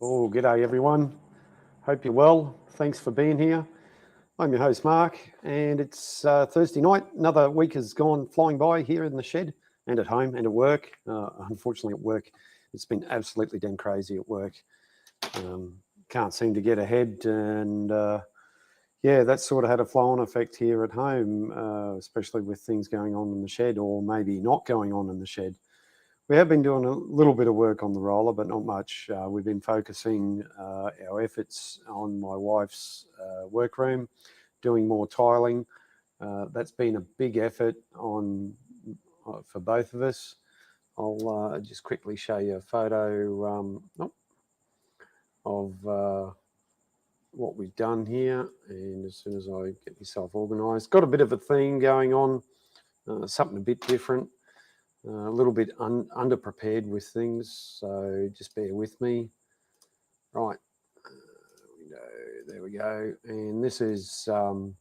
Oh, g'day everyone. Hope you're well. Thanks for being here. I'm your host, Mark, and it's Thursday night. Another week has gone flying by here in the shed and at home and at work. Unfortunately, at work, it's been absolutely damn crazy at work. Can't seem to get ahead, and yeah, that's sort of had a flow-on effect here at home, especially with things going on in the shed or maybe not going on in the shed. We have been doing a little bit of work on the roller, but not much. We've been focusing our efforts on my wife's workroom, doing more tiling. That's been a big effort for both of us. I'll just quickly show you a photo of what we've done here. And as soon as I get myself organised, got a bit of a theme going on, something a bit different. A little bit underprepared with things, so just bear with me. Right, there we go. And this is, so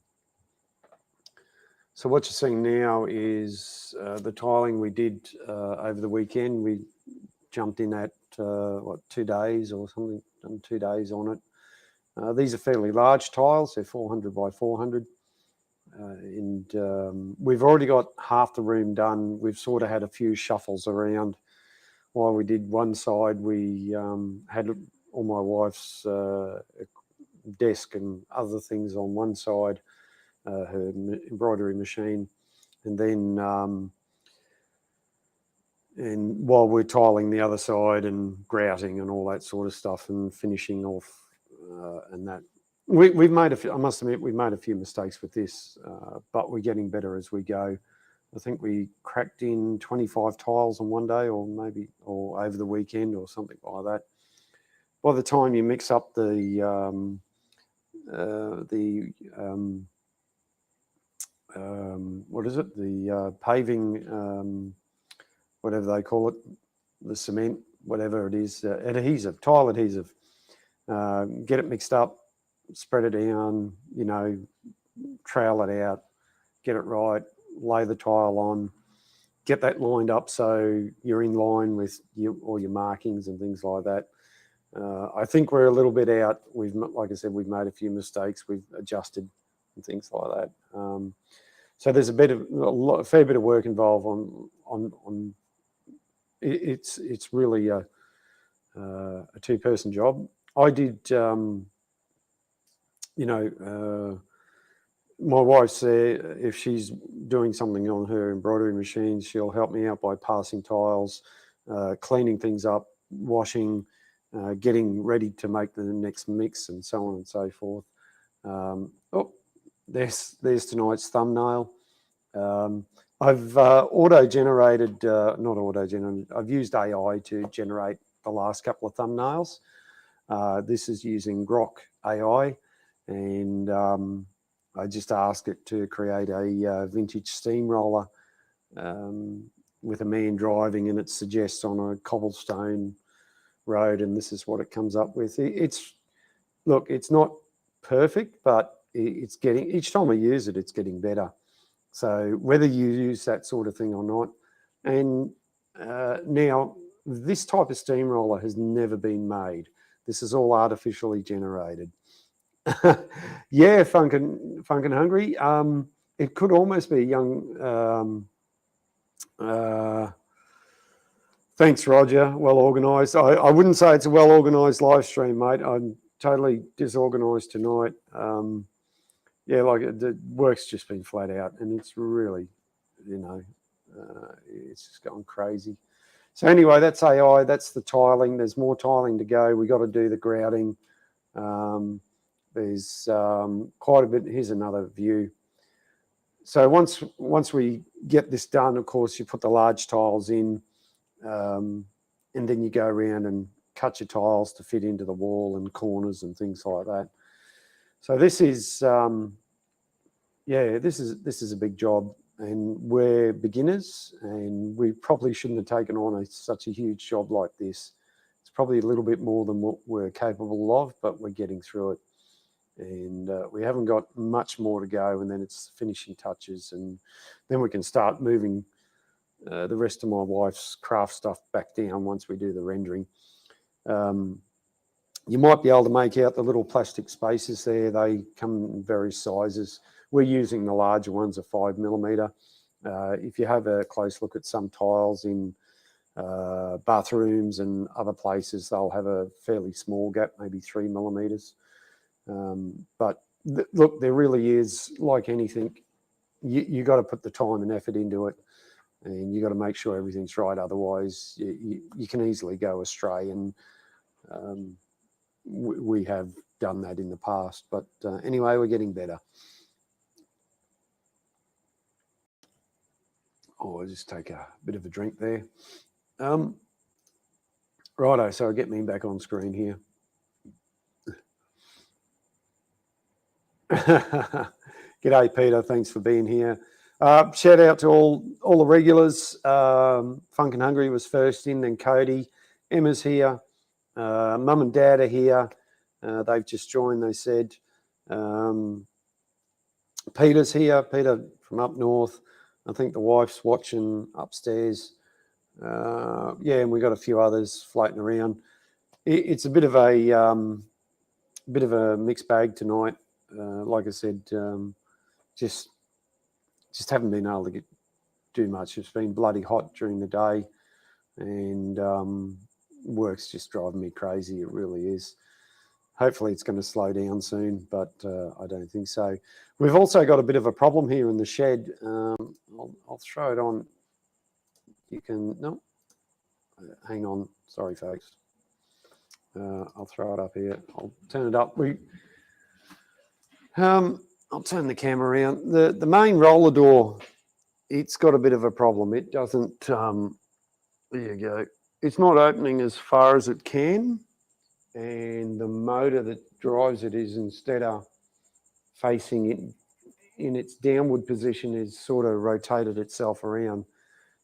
what you're seeing now is the tiling we did over the weekend. We jumped in at, 2 days or something, done 2 days on it. These are fairly large tiles, they're 400 by 400. And we've already got half the room done. We've sort of had a few shuffles around. While we did one side, we had all my wife's desk and other things on one side, her embroidery machine, and then and while we're tiling the other side and grouting and all that sort of stuff and finishing off and that. We've made a few, I must admit, we've made a few mistakes with this, but we're getting better as we go. I think we cracked in 25 tiles on one day, or over the weekend, or something like that. By the time you mix up the what is it? The paving, whatever they call it, the cement, whatever it is, adhesive, tile adhesive. Get it mixed up, spread it down, trowel it out, get it right, lay the tile on, get that lined up so you're in line with all your markings and things like that. I think we're a little bit out. Like I said, we've made a few mistakes. We've adjusted and things like that. So there's a fair bit of work involved on. It's really a two-person job. I did, my wife said if she's doing something on her embroidery machine, she'll help me out by passing tiles, cleaning things up, washing, getting ready to make the next mix, and so on and so forth. There's tonight's thumbnail. I've auto-generated, not auto-generated, I've used AI to generate the last couple of thumbnails. This is using Grok AI, and I just asked it to create a vintage steamroller with a man driving, and it suggests on a cobblestone road, and this is what it comes up with. It's not perfect, but it's getting, each time I use it, it's getting better. So whether you use that sort of thing or not, and now this type of steamroller has never been made. This is all artificially generated. Yeah, Funk and Hungry. It could almost be a young. Thanks, Roger. Well organised. I wouldn't say it's a well organised live stream, mate. I'm totally disorganised tonight. Yeah, like the work's just been flat out, and it's really, it's just going crazy. So anyway, that's AI. That's the tiling. There's more tiling to go. We got to do the grouting. There's quite a bit. Here's another view. So once we get this done, of course, you put the large tiles in, and then you go around and cut your tiles to fit into the wall and corners and things like that. So this is, this is a big job, and we're beginners, and we probably shouldn't have taken on such a huge job like this. It's probably a little bit more than what we're capable of, but we're getting through it. And we haven't got much more to go, and then it's finishing touches, and then we can start moving the rest of my wife's craft stuff back down once we do the rendering. You might be able to make out the little plastic spaces there. They come in various sizes. We're using the larger ones, a 5mm. If you have a close look at some tiles in bathrooms and other places, they'll have a fairly small gap, maybe 3mm. But look, there really is, like anything, you got to put the time and effort into it, and you got to make sure everything's right. Otherwise, you can easily go astray. And we have done that in the past. But anyway, we're getting better. Oh, I'll just take a bit of a drink there. Righto, so I'll get me back on screen here. G'day, Peter. Thanks for being here. Shout out to all the regulars. Funk and Hungry was first in, then Cody. Emma's here. Mum and Dad are here. They've just joined, they said. Peter's here. Peter from up north. I think the wife's watching upstairs. Yeah, and we've got a few others floating around. It's a bit of a mixed bag tonight. Like I said, just haven't been able to do much. It's been bloody hot during the day, and work's just driving me crazy. It really is. Hopefully it's going to slow down soon, but I don't think so. We've also got a bit of a problem here in the shed. I'll throw it on. You can, no, hang on. Sorry, folks. I'll throw it up here. I'll turn it up. I'll turn the camera around. The main roller door, it's got a bit of a problem. It doesn't, there you go. It's not opening as far as it can. And the motor that drives it is, instead of facing it in its downward position, is sort of rotated itself around.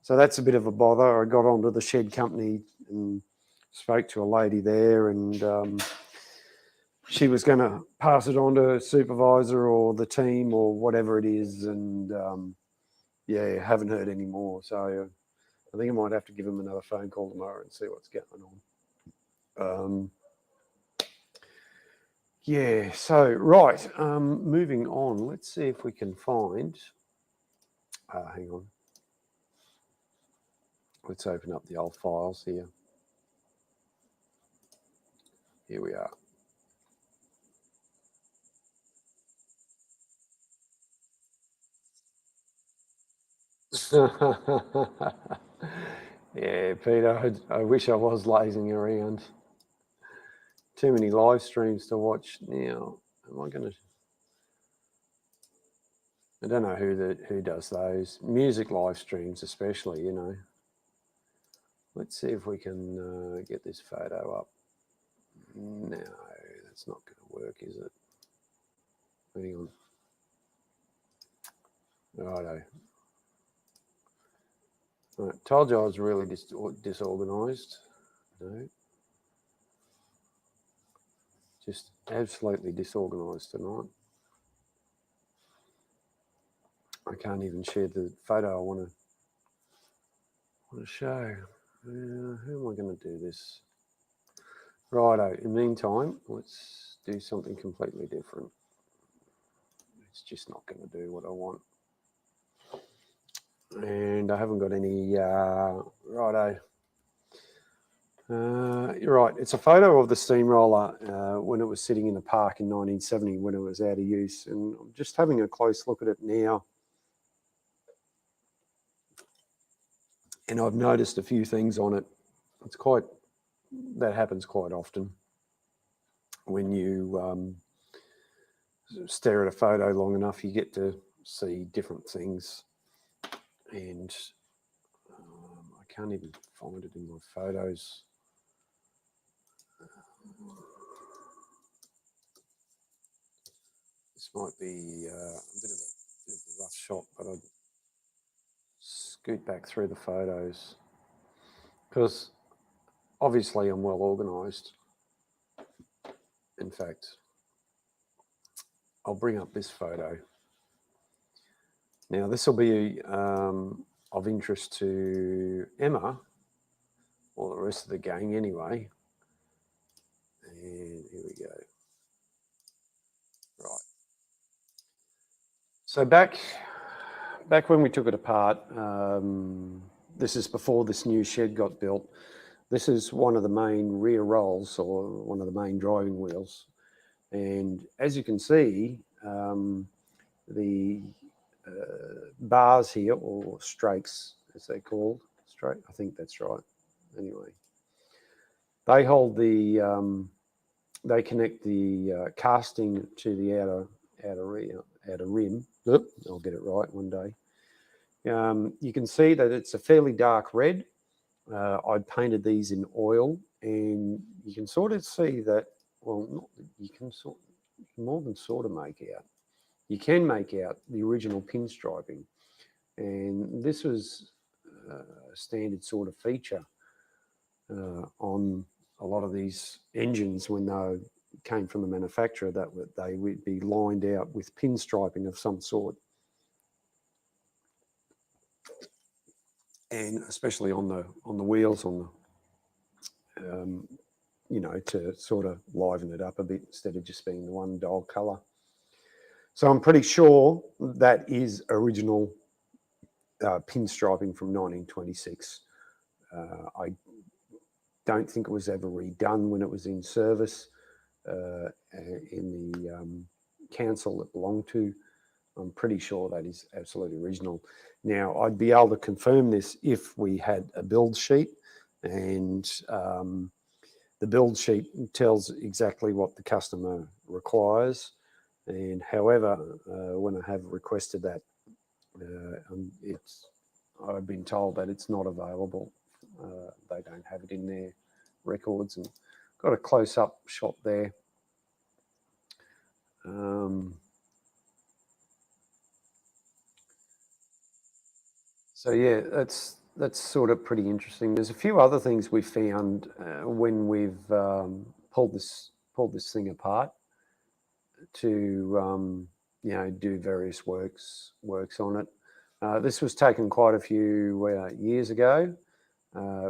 So that's a bit of a bother. I got onto the shed company and spoke to a lady there, and she was going to pass it on to a supervisor or the team or whatever it is. And yeah, haven't heard any more. So I think I might have to give them another phone call tomorrow and see what's going on. Yeah, so right, moving on. Let's see if we can find, hang on. Let's open up the old files here. Here we are. Yeah, Peter, I wish I was lazing around. Too many live streams to watch now. Am I going to... I don't know who does those. Music live streams especially, you know. Let's see if we can get this photo up. No, that's not going to work, is it? Hang on. Righto. Right, told you I was really disorganised. No. Just absolutely disorganised tonight. I can't even share the photo I want to show. How am I going to do this? Righto. In the meantime, let's do something completely different. It's just not going to do what I want. And I haven't got any, righto. You're right. It's a photo of the steamroller when it was sitting in the park in 1970 when it was out of use. And I'm just having a close look at it now. And I've noticed a few things on it. That happens quite often when you stare at a photo long enough, you get to see different things. And I can't even find it in my photos. This might be a bit of a rough shot, but I'll scoot back through the photos because obviously I'm well organised. In fact, I'll bring up this photo. Now, this will be of interest to Emma, or the rest of the gang anyway. And here we go. Right. So back when we took it apart, this is before this new shed got built. This is one of the main rear rolls, or one of the main driving wheels. And as you can see, the bars here, or strakes as they're called, straight, I think that's right. Anyway, they hold the, they connect the casting to the outer rim. Oop, I'll get it right one day. You can see that it's a fairly dark red. I painted these in oil, and you can sort of see that. Well, not, you can more than sort of make out. You can make out the original pinstriping, and this was a standard sort of feature on a lot of these engines when they came from the manufacturer, that they would be lined out with pinstriping of some sort. And especially on the wheels, on the to sort of liven it up a bit instead of just being the one dull colour. So I'm pretty sure that is original pinstriping from 1926. I don't think it was ever redone when it was in service in the council it belonged to. I'm pretty sure that is absolutely original. Now, I'd be able to confirm this if we had a build sheet, and the build sheet tells exactly what the customer requires. And however, when I have requested that, I've been told that it's not available. They don't have it in their records. And got a close-up shot there. So yeah, that's sort of pretty interesting. There's a few other things we found when we've pulled this thing apart to do various works on it. This was taken quite a few years ago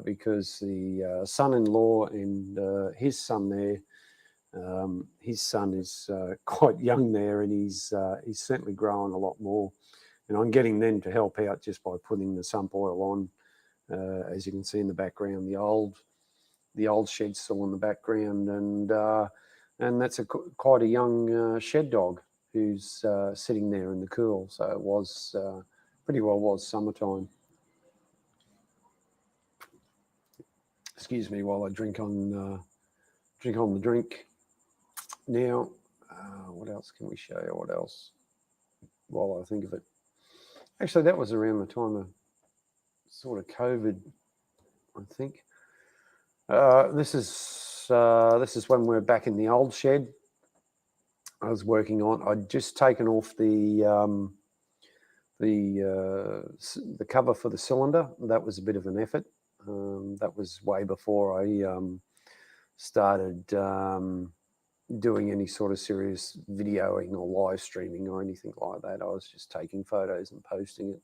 because the son-in-law and his son there. His son is quite young there, and he's certainly growing a lot more. And I'm getting them to help out just by putting the sump oil on. As you can see in the background, the old shed's still in the background, and that's quite a young shed dog who's sitting there in the cool. So it was pretty well was summertime. Excuse me while I drink on the drink. Now, what else can we show you? What else? While I think of it, actually, that was around the time of sort of COVID, I think. This is when we're back in the old shed. I was working on. I'd just taken off the cover for the cylinder. That was a bit of an effort. That was way before I started doing any sort of serious videoing or live streaming or anything like that. I was just taking photos and posting it.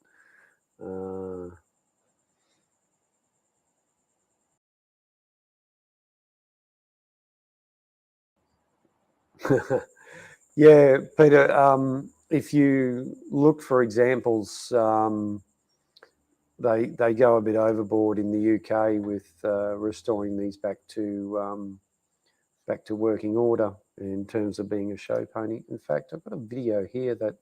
Yeah, Peter, if you look for examples, they go a bit overboard in the UK with restoring these back to working order in terms of being a show pony. In fact, I've got a video here that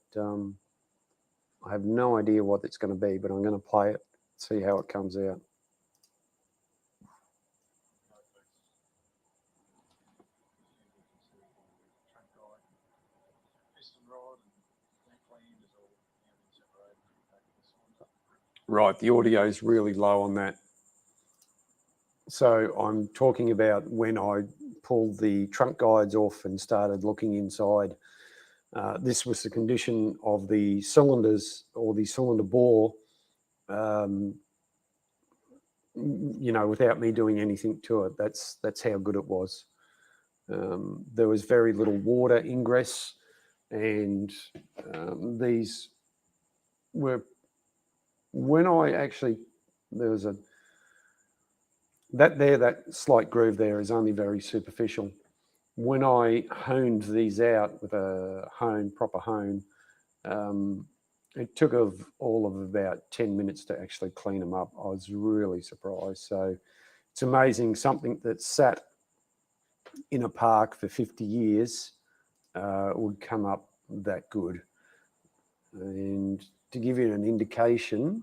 I have no idea what it's going to be, but I'm going to play it, see how it comes out. Right, the audio is really low on that. So I'm talking about when I pulled the trunk guides off and started looking inside. This was the condition of the cylinders, or the cylinder bore, without me doing anything to it. That's how good it was. There was very little water ingress, and these were, when I actually, there was that slight groove there is only very superficial. when I honed these out with a proper hone, it took all of about 10 minutes to actually clean them up. I was really surprised. So it's amazing, something that sat in a park for 50 years would come up that good. And to give you an indication,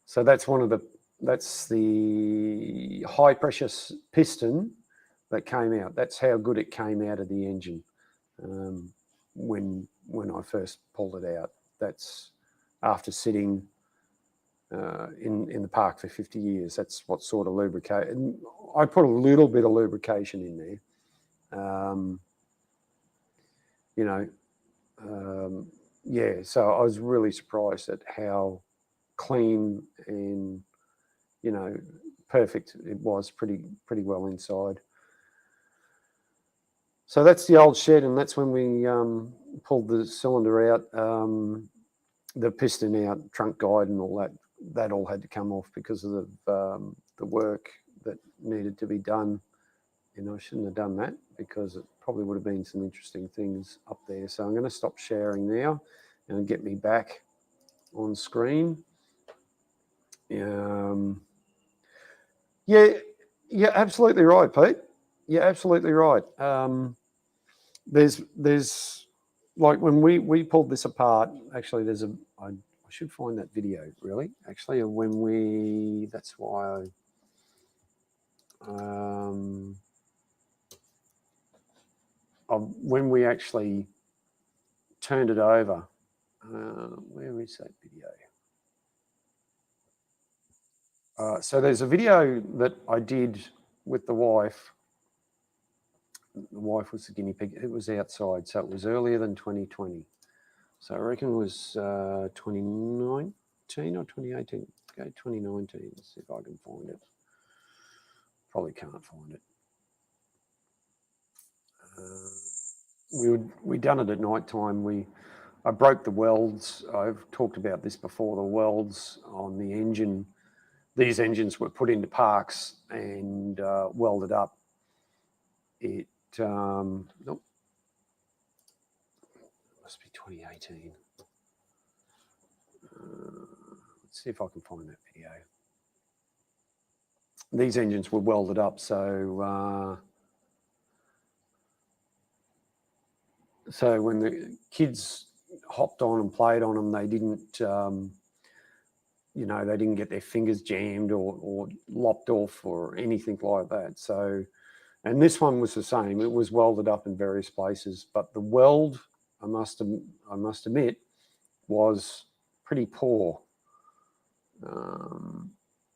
so that's the high pressure piston that came out. That's how good it came out of the engine when I first pulled it out. That's after sitting in the park for 50 years. That's what sort of lubrication. I put a little bit of lubrication in there. You know, yeah. So I was really surprised at how clean and perfect it was. Pretty well inside. So that's the old shed, and that's when we pulled the cylinder out, the piston out, trunk guide, and all that. That all had to come off because of the work that needed to be done. I shouldn't have done that because it probably would have been some interesting things up there. So I'm going to stop sharing now and get me back on screen. Yeah, you're absolutely right, Pete. You're absolutely right. There's like when we pulled this apart. Actually, I should find that video really. Actually, that's why when we actually turned it over. Where is that video? So there's a video that I did with the wife. The wife was the guinea pig. It was outside, so it was earlier than 2020. So I reckon it was 2019 or 2018. Go 2019. Let's see if I can find it. Probably can't find it. We done it at night time. I broke the welds. I've talked about this before. The welds on the engine. These engines were put into parks and welded up. It nope. Must be 2018. Let's see if I can find that video. These engines were welded up, so when the kids hopped on and played on them, they didn't, they didn't get their fingers jammed or lopped off or anything like that. So, and this one was the same. It was welded up in various places, but the weld, I must admit, was pretty poor.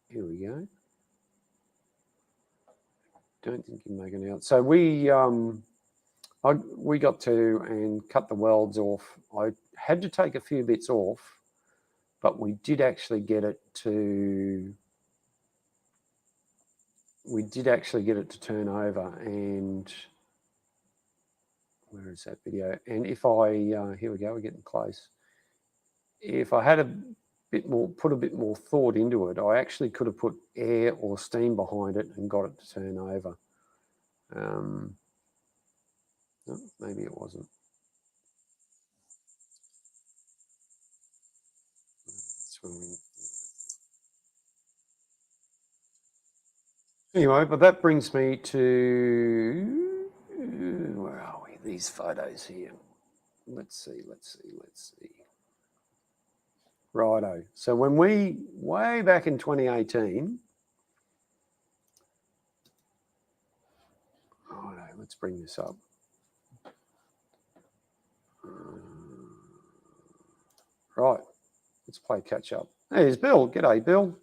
Here we go. Don't think you can make it out. So we got to and cut the welds off. I had to take a few bits off, but we did actually get it to turn over. And where is that video? And if I here we go, we're getting close. If I had put a bit more thought into it, I actually could have put air or steam behind it and got it to turn over. No, maybe it wasn't. Anyway, but that brings me to where are we? These photos here. Let's see. Righto. So when way back in 2018, let's bring this up. Right, let's play catch up. There's Bill. G'day, Bill.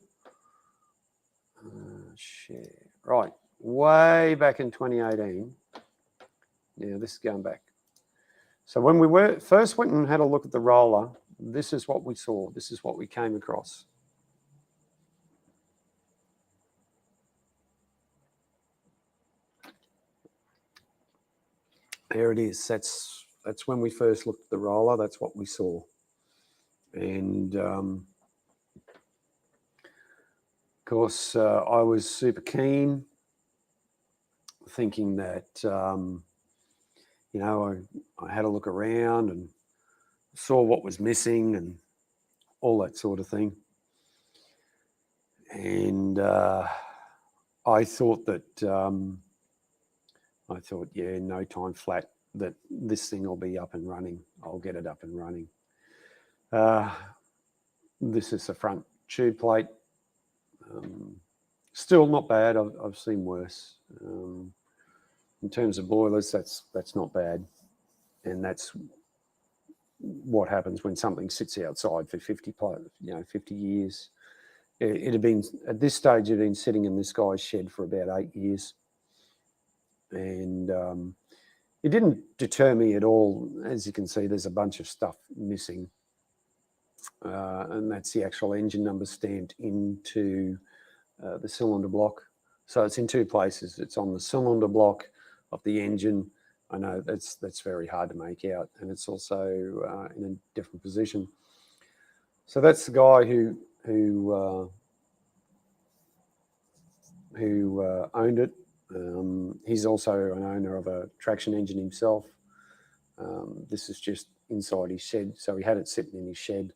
Share. Right, way back in 2018. Now this is going back. So when we first went and had a look at the roller, this is what we saw. This is what we came across. There it is. That's when we first looked at the roller. That's what we saw. And of course, I was super keen. thinking that, you know, I had a look around and saw what was missing and all that sort of thing. And I thought that, yeah, no time flat, that this thing will be up and running. I'll get it up and running. This is the front tube plate. Still not bad. I've seen worse. In terms of boilers, that's not bad, and that's what happens when something sits outside for 50 years. It had been, at this stage, it had been sitting in this guy's shed for about 8 years, and it didn't deter me at all. As you can see, there's a bunch of stuff missing, and that's the actual engine number stamped into the cylinder block. So it's in two places. It's on the cylinder block of the engine. I know that's very hard to make out, and it's also in a different position. So that's the guy who owned it. He's also an owner of a traction engine himself. This is just inside his shed, so he had it sitting in his shed.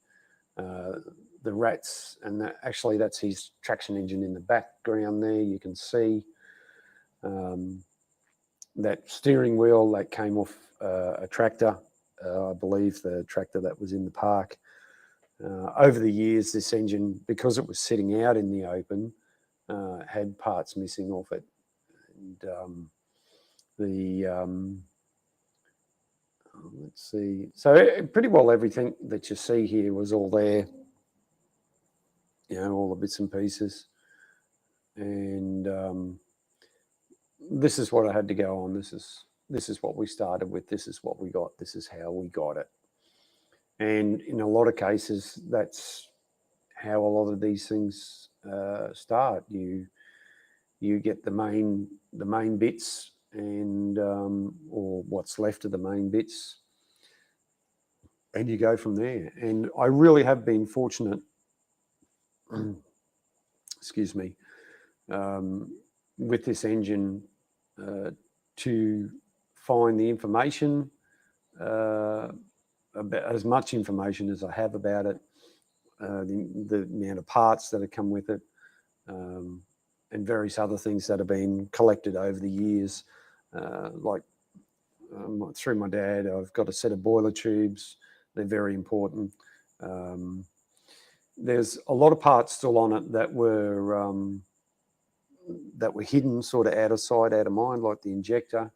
The rats, and actually that's his traction engine in the background there. You can see that steering wheel that came off a tractor, I believe the tractor that was in the park. Over the years, this engine, because it was sitting out in the open, had parts missing off it. And let's see. So pretty well everything that you see here was all there. You know, all the bits and pieces. And this is what I had to go on. This is what we started with. This is what we got. This is how we got it. And in a lot of cases, that's how a lot of these things start. You get the main bits, and or what's left of the main bits, and you go from there. And I really have been fortunate. Excuse me. With this engine, to find the information, about as much information as I have about it, the amount of parts that have come with it, and various other things that have been collected over the years, like through my dad. I've got a set of boiler tubes. They're very important. There's a lot of parts still on it that were hidden, sort of out of sight, out of mind, like the injector.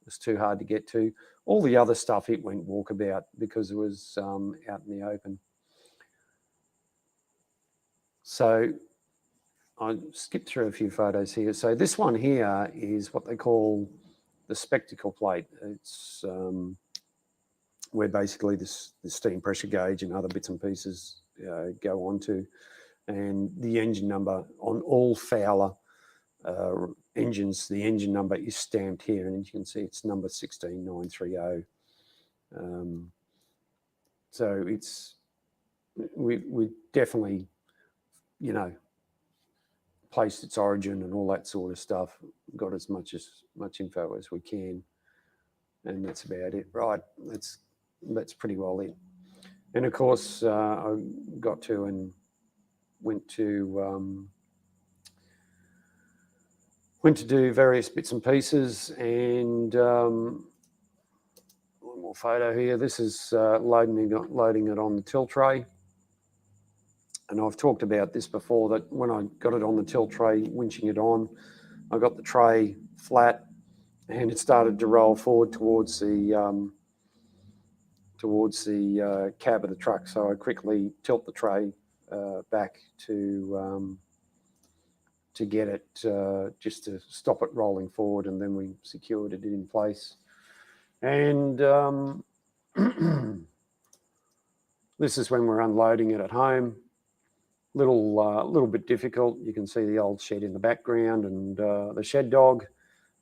It was too hard to get to. All the other stuff, it went walkabout because it was out in the open. So I skipped through a few photos here. So this one here is what they call the spectacle plate. It's where basically this steam pressure gauge and other bits and pieces go onto. And the engine number on all Fowler engines, the engine number is stamped here, and you can see it's number 16930. So it's we definitely, you know, placed its origin and all that sort of stuff. Got as much info as we can, and that's about it. Right, that's pretty well it. And of course, I got to and went to do various bits and pieces. And one more photo here. This is loading it on the till tray. And I've talked about this before, that when I got it on the till tray, winching it on, I got the tray flat, and it started to roll forward towards the cab of the truck. So I quickly tilt the tray back to get it, just to stop it rolling forward, and then we secured it in place. And this is when we're unloading it at home. Little bit difficult. You can see the old shed in the background, and the shed dog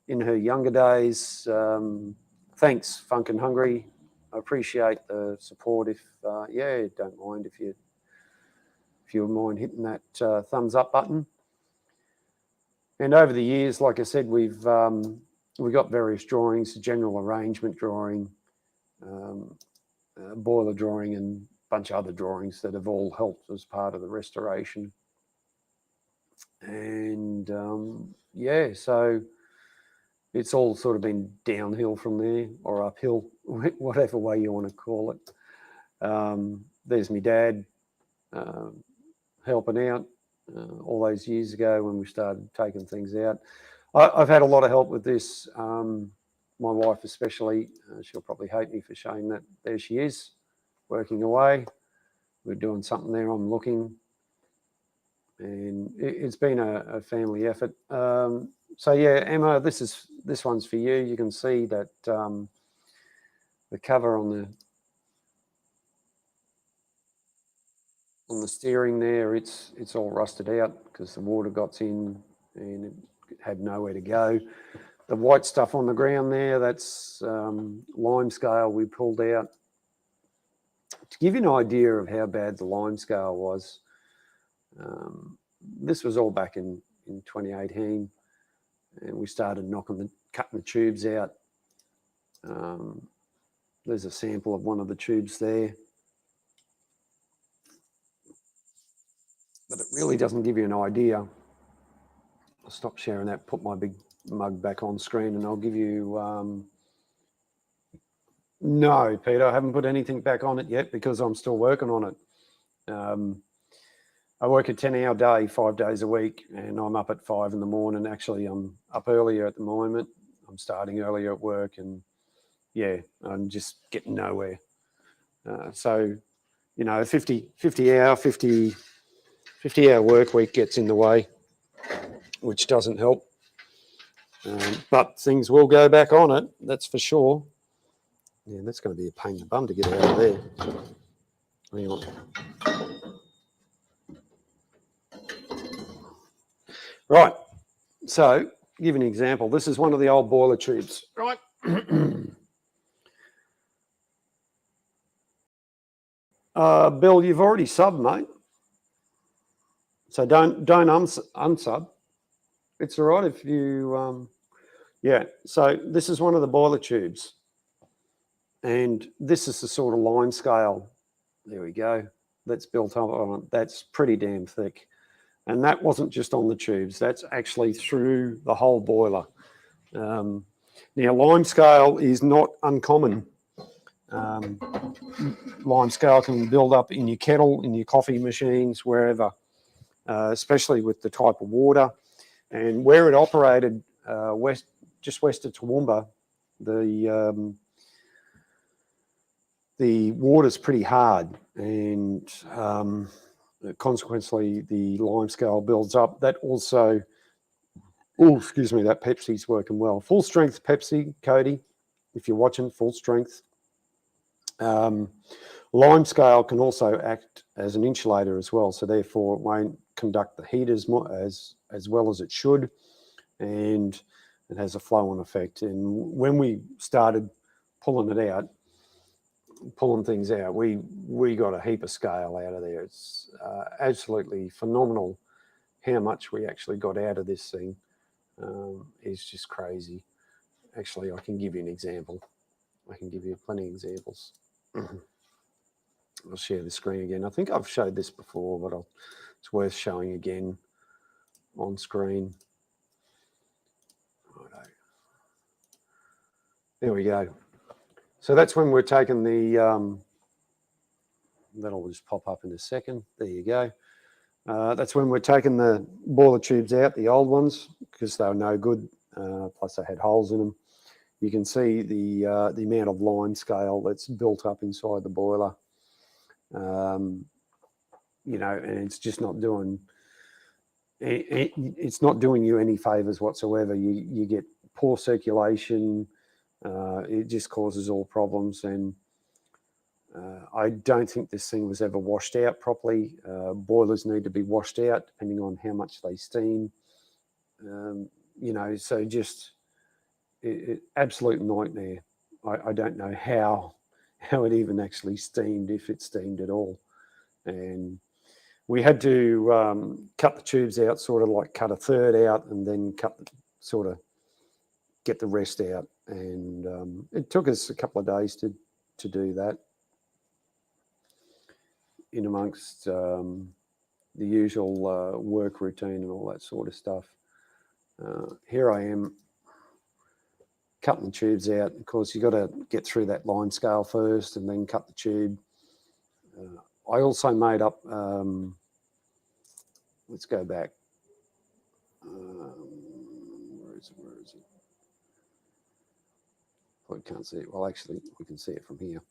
in her younger days. Thanks, Funk and Hungry. I appreciate the support. If don't mind if you mind hitting that thumbs up button. And over the years, like I said, we've we got various drawings, general arrangement drawing, boiler drawing, and a bunch of other drawings that have all helped as part of the restoration. And yeah, so it's all sort of been downhill from there, or uphill, whatever way you want to call it. There's my dad helping out all those years ago when we started taking things out. I've had a lot of help with this. My wife especially, she'll probably hate me for showing that. There she is, working away. We're doing something there, I'm looking. And it's been a family effort. So yeah, Emma, this one's for you. You can see that the cover on the steering there, it's all rusted out because the water got in and it had nowhere to go. The white stuff on the ground there, that's lime scale we pulled out. To give you an idea of how bad the lime scale was, this was all back in 2018, and we started cutting the tubes out. There's a sample of one of the tubes there. But it really doesn't give you an idea. I'll stop sharing that, put my big mug back on screen, and I'll give you... No, Peter, I haven't put anything back on it yet because I'm still working on it. I work a 10-hour day, 5 days a week, and I'm up at 5 in the morning. Actually, I'm up earlier at the moment. I'm starting earlier at work, and yeah, I'm just getting nowhere. So, you know, 50 hour work week gets in the way, which doesn't help. But things will go back on it, that's for sure. Yeah, that's going to be a pain in the bum to get out of there. Hang on. Right, so give an example. This is one of the old boiler tubes, right? Bill, you've already subbed, mate. So don't unsub. It's all right if you, yeah. So this is one of the boiler tubes, and this is the sort of lime scale. There we go. That's built up on it. That's pretty damn thick. And that wasn't just on the tubes. That's actually through the whole boiler. Now, lime scale is not uncommon. Lime scale can build up in your kettle, in your coffee machines, wherever, especially with the type of water. And where it operated just west of Toowoomba, the water's pretty hard, and consequently the lime scale builds up. That also, excuse me, that Pepsi's working well. Full strength Pepsi, Cody, if you're watching, full strength. Lime scale can also act as an insulator as well, so therefore it won't conduct the heat as well as it should, and it has a flow-on effect. And when we started pulling things out, we got a heap of scale out of there. It's absolutely phenomenal how much we actually got out of this thing. It's just crazy. Actually, I can give you an example. I can give you plenty of examples. I'll share the screen again. I think I've showed this before, but it's worth showing again on screen. Righto. There we go. So that's when we're taking the, that'll just pop up in a second. There you go. That's when we're taking the boiler tubes out, the old ones, because they were no good. Plus they had holes in them. You can see the amount of lime scale that's built up inside the boiler. You know, and it's just not doing. It's not doing you any favors whatsoever. You get poor circulation. It just causes all problems, and I don't think this thing was ever washed out properly. Boilers need to be washed out depending on how much they steam. You know, so just absolute nightmare. I don't know how it even actually steamed, if it steamed at all. And we had to cut the tubes out, sort of like cut a third out, and then cut get the rest out. And it took us a couple of days to do that, in amongst the usual work routine and all that sort of stuff. Here I am cutting the tubes out. Of course, you've got to get through that line scale first and then cut the tube. I also made up, let's go back. Where is it? I can't see it. Well, actually, we can see it from here.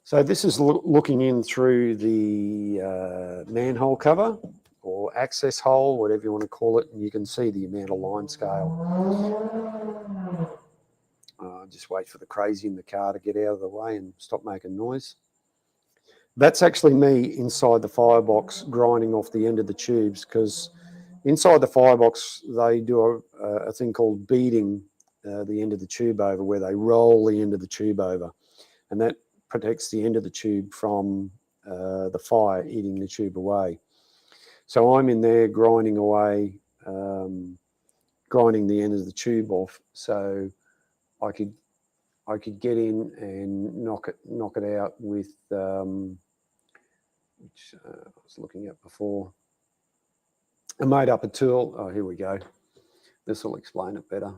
So this is looking in through the manhole cover or access hole, whatever you want to call it, and you can see the amount of line scale. Just wait for the crazy in the car to get out of the way and stop making noise. That's actually me inside the firebox grinding off the end of the tubes, because inside the firebox they do a thing called beading the end of the tube over, where they roll the end of the tube over, and that protects the end of the tube from the fire eating the tube away. So I'm in there grinding away, grinding the end of the tube off, so I could get in and knock it out with which I was looking at before. I made up a tool. Oh, here we go. This will explain it better.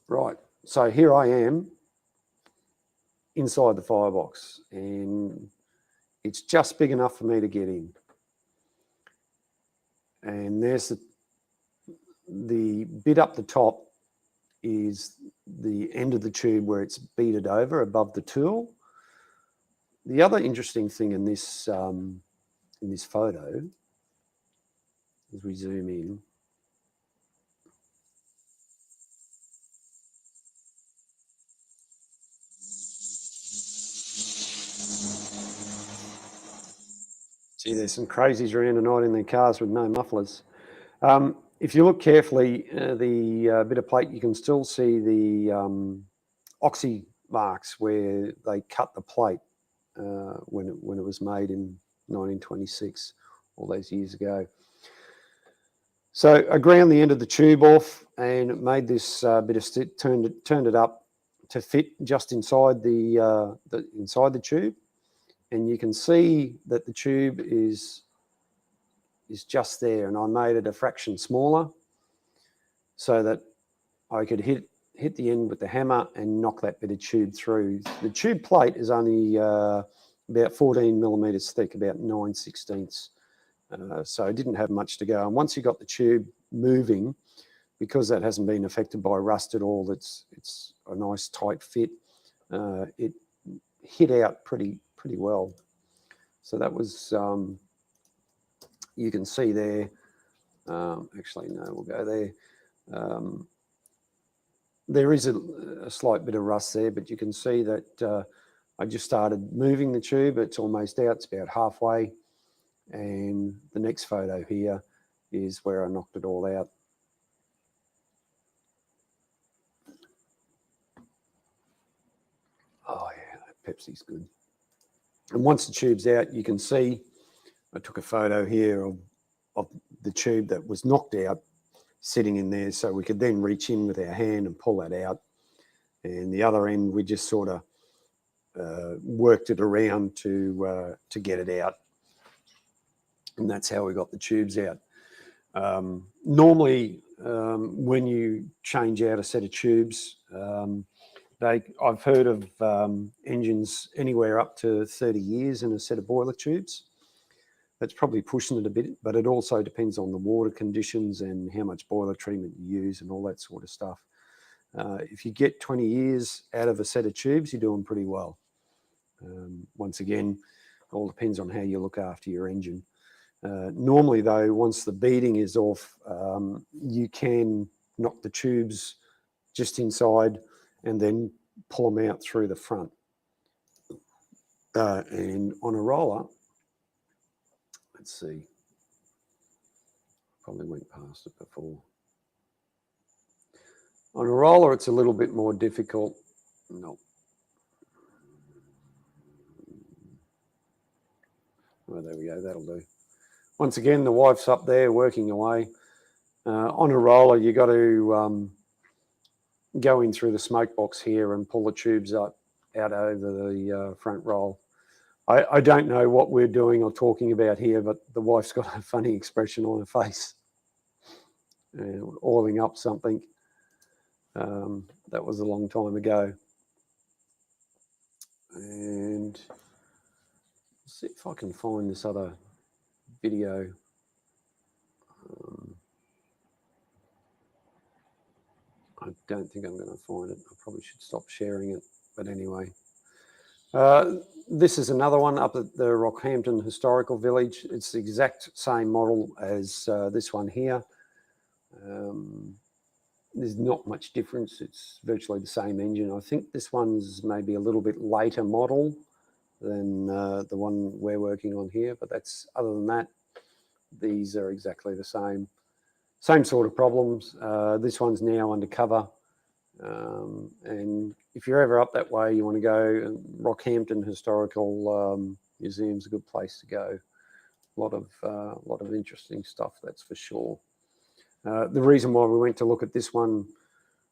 Right, so here I am inside the firebox, and it's just big enough for me to get in. And there's the bit up the top is the end of the tube where it's beaded over above the tool. The other interesting thing in this photo, as we zoom in, see, there's some crazies around tonight in their cars with no mufflers. If you look carefully, the bit of plate, you can still see the oxy marks where they cut the plate when it was made in 1926, all those years ago. So I ground the end of the tube off and made this bit of stick, turned it up to fit just inside inside the tube, and you can see that the tube is just there, and I made it a fraction smaller so that I could hit the end with the hammer and knock that bit of tube through. The tube plate is only about 14 millimeters thick, about 9/16. So I didn't have much to go. And once you got the tube moving, because that hasn't been affected by rust at all, it's a nice tight fit. It hit out pretty well. So that was, you can see there. Actually, no, we'll go there. There is a slight bit of rust there, but you can see that I just started moving the tube. It's almost out. It's about halfway. And the next photo here is where I knocked it all out. Oh yeah, Pepsi's good. And once the tube's out, you can see, I took a photo here of the tube that was knocked out sitting in there, so we could then reach in with our hand and pull that out. And the other end, we just sort of worked it around to get it out. And that's how we got the tubes out. Normally, when you change out a set of tubes, I've heard of engines anywhere up to 30 years in a set of boiler tubes. That's probably pushing it a bit, but it also depends on the water conditions and how much boiler treatment you use and all that sort of stuff. If you get 20 years out of a set of tubes, you're doing pretty well. Once again, it all depends on how you look after your engine. Normally though, once the beading is off, you can knock the tubes just inside and then pull them out through the front. And on a roller, let's see, probably went past it before. On a roller, it's a little bit more difficult. No. Oh, there we go, that'll do. Once again, the wife's up there working away. On a roller, you got to go in through the smoke box here and pull the tubes up out over the front roll. I don't know what we're doing or talking about here, but the wife's got a funny expression on her face, oiling up something. That was a long time ago. And let's see if I can find this other video. I don't think I'm going to find it. I probably should stop sharing it. But anyway, this is another one up at the Rockhampton Historical Village. It's the exact same model as this one here. There's not much difference. It's virtually the same engine. I think this one's maybe a little bit later model than the one we're working on here, but that's, other than that, these are exactly the same. Same sort of problems. This one's now undercover. And if you're ever up that way, you want to go, Rockhampton Historical Museum's a good place to go. A lot of interesting stuff, that's for sure. The reason why we went to look at this one,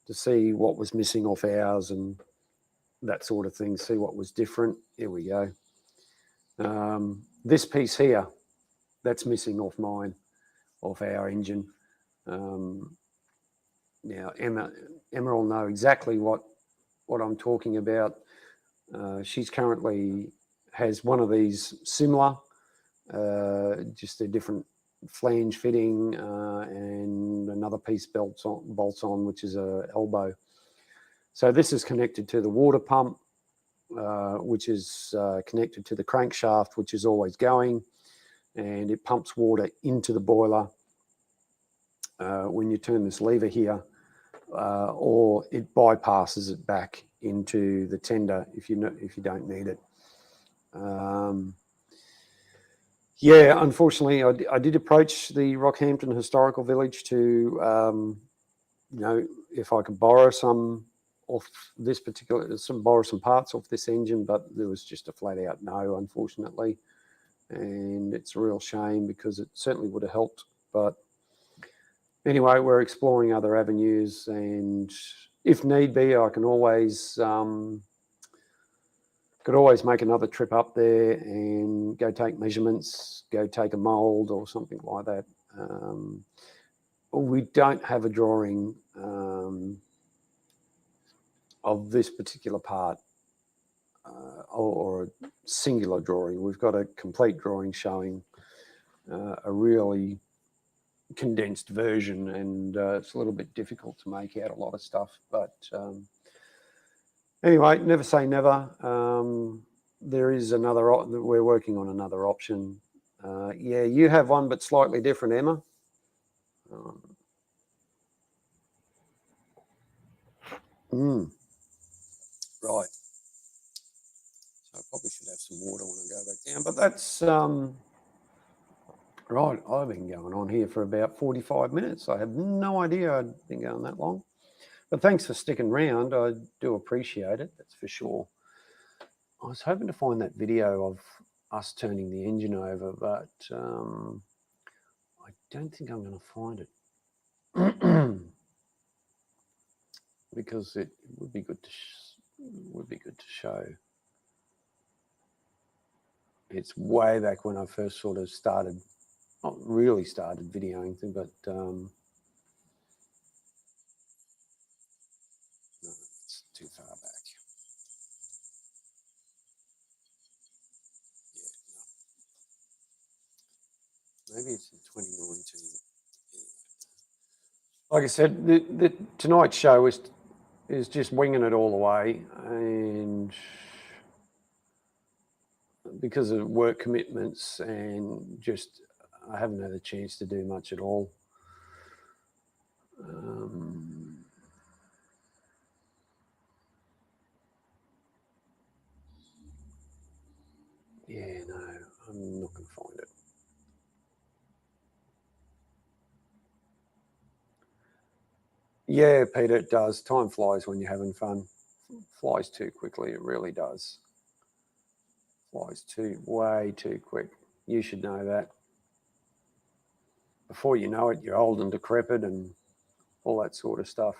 to see what was missing off ours and that sort of thing, see what was different. Here we go. This piece here, that's missing off mine, off our engine. Now, Emma will know exactly what I'm talking about. She's currently has one of these similar, just a different flange fitting and another piece bolts on, which is a elbow. So this is connected to the water pump, which is connected to the crankshaft, which is always going, and it pumps water into the boiler when you turn this lever here, or it bypasses it back into the tender if you don't need it. Yeah, unfortunately, I did approach the Rockhampton Historical Village to, if I could borrow some off this borrow some parts off this engine, but there was just a flat out no, unfortunately. And it's a real shame because it certainly would have helped. But anyway, we're exploring other avenues, and if need be, I can always make another trip up there and go take measurements, go take a mold or something like that. We don't have a drawing of this particular part or a singular drawing. We've got a complete drawing showing a really condensed version, and it's a little bit difficult to make out a lot of stuff. But anyway, never say never. There is another, we're working on another option. Yeah, you have one, but slightly different, Emma. Right. So I probably should have some water when I go back down, but that's right. I've been going on here for about 45 minutes. I have no idea I'd been going that long. But thanks for sticking around. I do appreciate it, that's for sure. I was hoping to find that video of us turning the engine over, but I don't think I'm going to find it. Because it would be good to show. It's way back when I first sort of started, not really started videoing, but no, it's too far back. Yeah, no. Maybe it's in 2019. Like I said, the tonight's show is just winging it all the way, and because of work commitments and just I haven't had a chance to do much at all. Yeah, no, I'm not going to find it. Yeah, Peter, it does. Time flies when you're having fun. Flies too quickly, it really does. Flies way too quick. You should know that. before you know it, you're old and decrepit and all that sort of stuff.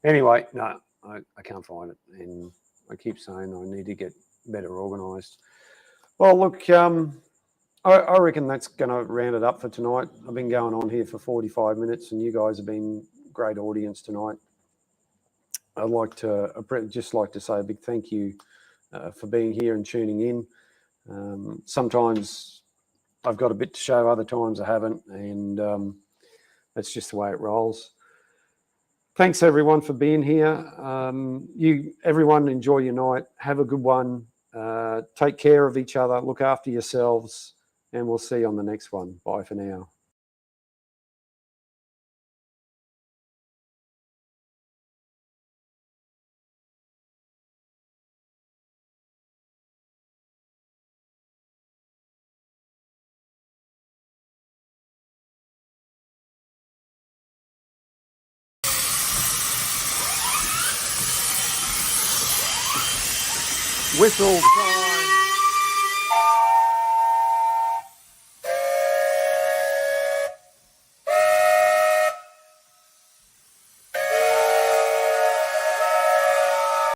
Anyway, no, I can't find it. And I keep saying I need to get better organised. Well, look, I reckon that's going to round it up for tonight. I've been going on here for 45 minutes and you guys have been a great audience tonight. I'd like to just like to say a big thank you for being here and tuning in. Sometimes I've got a bit to show, other times I haven't, and that's just the way it rolls. Thanks everyone for being here. Everyone enjoy your night. Have a good one. Take care of each other. Look after yourselves, and we'll see you on the next one. Bye for now. Whistle time.